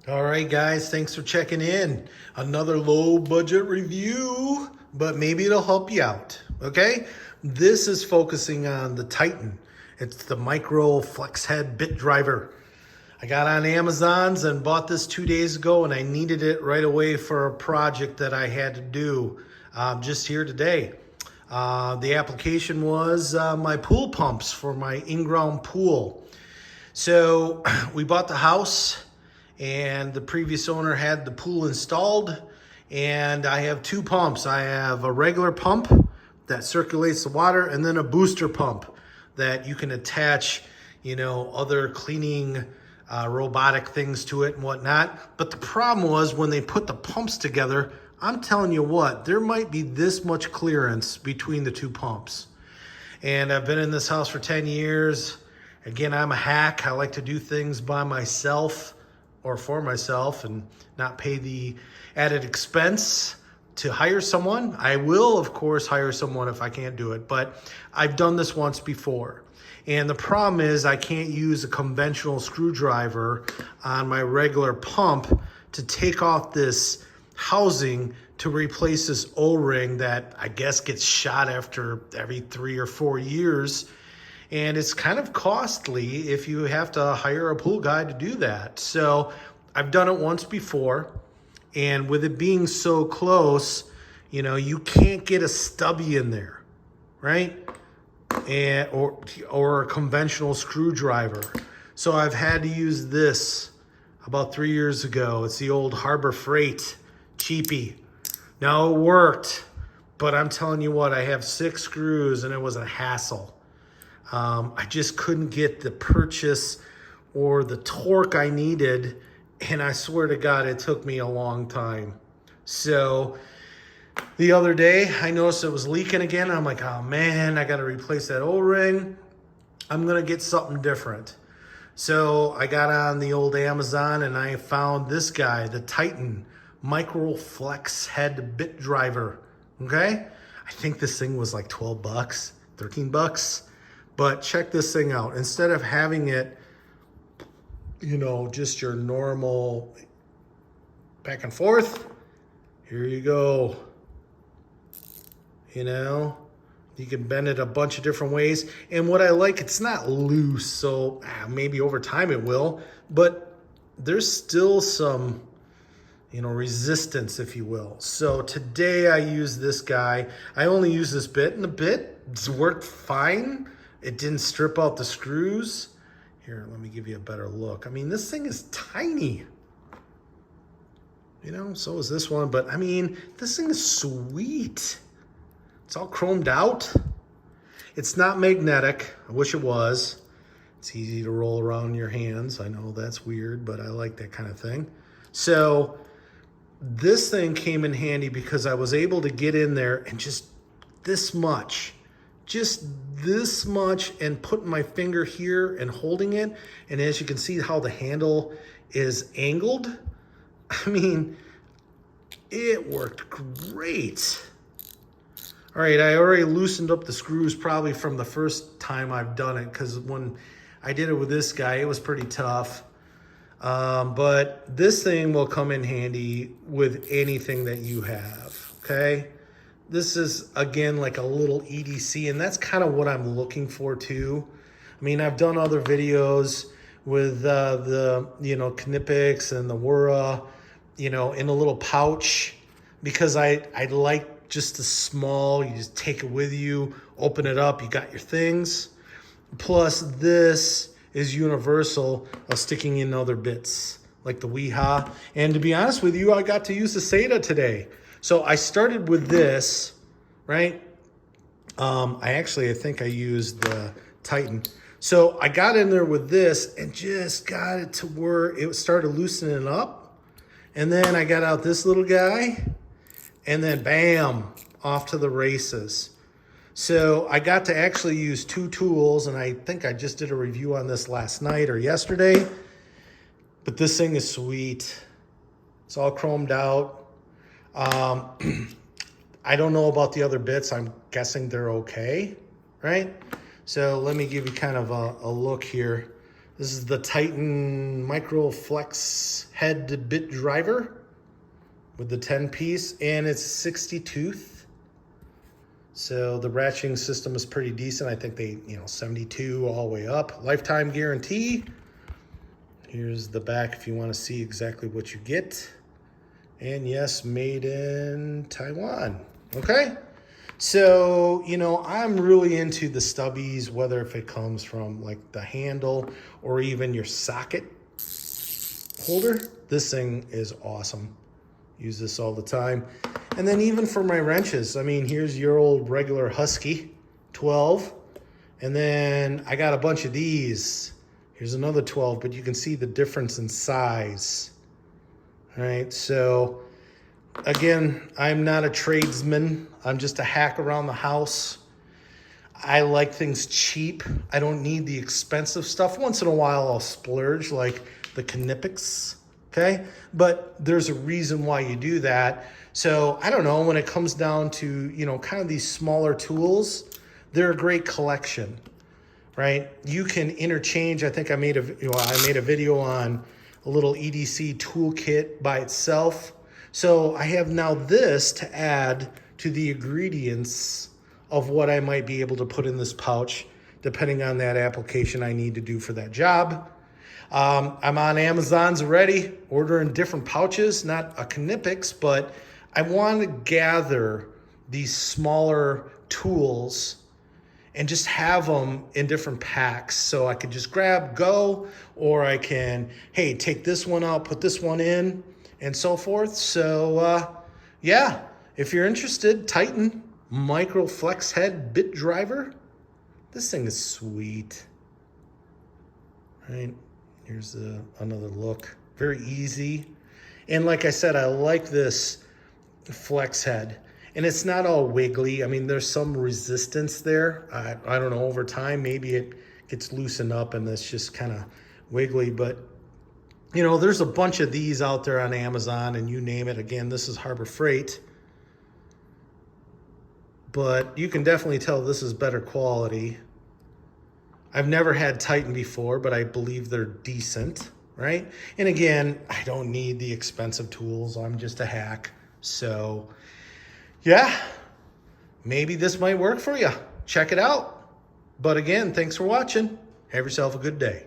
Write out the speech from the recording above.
All right, guys, thanks for checking in. Another low budget review, but maybe it'll help you out, okay? This is focusing on the Titan. It's the micro flex head bit driver. I got on Amazon's and bought this 2 days ago, and I needed it right away for a project that I had to do just here today. The application was my pool pumps for my in-ground pool. So we bought the house, and the previous owner had the pool installed, and I have two pumps. I have a regular pump that circulates the water, and then a booster pump that you can attach, other cleaning robotic things to it and whatnot. But the problem was when they put the pumps together, I'm telling you what, there might be this much clearance between the two pumps. And I've been in this house for 10 years. Again, I'm a hack. I like to do things by myself or for myself and not pay the added expense to hire someone. I will, of course, hire someone if I can't do it, but I've done this once before. And the problem is I can't use a conventional screwdriver on my regular pump to take off this housing to replace this O-ring that I guess gets shot after every 3 or 4 years. And it's kind of costly if you have to hire a pool guy to do that. So I've done it once before, and with it being so close, you can't get a stubby in there, right? Or a conventional screwdriver. So I've had to use this about 3 years ago. It's the old Harbor Freight cheapie. Now it worked, but I'm telling you what, I have 6 screws and it was a hassle. I just couldn't get the purchase or the torque I needed, and I swear to God, it took me a long time. So the other day, I noticed it was leaking again. I'm like, oh man, I got to replace that O-ring. I'm going to get something different. So I got on the old Amazon and I found this guy, the Titan Micro Flex Head Bit Driver. Okay? I think this thing was like 12 bucks, 13 bucks. But check this thing out. Instead of having it, just your normal back and forth, here you go. You can bend it a bunch of different ways. And what I like, it's not loose, so maybe over time it will, but there's still some, resistance, if you will. So today I use this guy. I only use this bit, and the bit's worked fine. It didn't strip out the screws. Here, let me give you a better look. I mean, this thing is tiny. So is this one, but I mean, this thing is sweet. It's all chromed out. It's not magnetic. I wish it was. It's easy to roll around in your hands. I know that's weird, but I like that kind of thing. So this thing came in handy because I was able to get in there and just this much, and putting my finger here and holding it. And as you can see how the handle is angled, I mean, it worked great. All right, I already loosened up the screws probably from the first time I've done it, because when I did it with this guy, it was pretty tough. But this thing will come in handy with anything that you have, okay? This is, again, like a little EDC, and that's kind of what I'm looking for too. I mean, I've done other videos with the Knipex and the Wura, in a little pouch, because I like just the small, you just take it with you, open it up, you got your things. Plus this is universal of sticking in other bits like the Weeha. And to be honest with you, I got to use the SATA today. So I started with this, right? I think I used the Titan. So I got in there with this and just got it to where it started loosening up. And then I got out this little guy, and then bam, off to the races. So I got to actually use 2 tools, and I think I just did a review on this last night or yesterday. But this thing is sweet. It's all chromed out. I don't know about the other bits. I'm guessing they're okay, right? So let me give you kind of a look here. This is the Titan Micro Flex head bit driver with the 10-piece, and it's 60 tooth. So the ratcheting system is pretty decent. I think they, 72 all the way up. Lifetime guarantee. Here's the back if you want to see exactly what you get. And yes, made in Taiwan. Okay? So, I'm really into the stubbies, whether if it comes from like the handle or even your socket holder. This thing is awesome. Use this all the time. And then even for my wrenches, here's your old regular Husky 12. And then I got a bunch of these. Here's another 12, but you can see the difference in size. All right, so again, I'm not a tradesman. I'm just a hack around the house. I like things cheap. I don't need the expensive stuff. Once in a while, I'll splurge, like the Knipex, okay? But there's a reason why you do that. So I don't know, when it comes down to, kind of these smaller tools, they're a great collection, right? You can interchange. I think I made a video on a little EDC toolkit by itself. So I have now this to add to the ingredients of what I might be able to put in this pouch, depending on that application I need to do for that job. I'm on Amazon's already, ordering different pouches, not a Knipex, but I want to gather these smaller tools and just have them in different packs. So I could just grab, go, or I can, hey, take this one out, put this one in, and so forth. So yeah, if you're interested, Titan Micro Flex Head Bit Driver. This thing is sweet. All right, here's another look. Very easy. And like I said, I like this flex head. And it's not all wiggly. There's some resistance there. I don't know, over time, maybe it gets loosened up and it's just kind of wiggly. But, there's a bunch of these out there on Amazon and you name it. Again, this is Harbor Freight. But you can definitely tell this is better quality. I've never had Titan before, but I believe they're decent, right? And again, I don't need the expensive tools. I'm just a hack. So yeah, maybe this might work for you. Check it out. But again, thanks for watching. Have yourself a good day.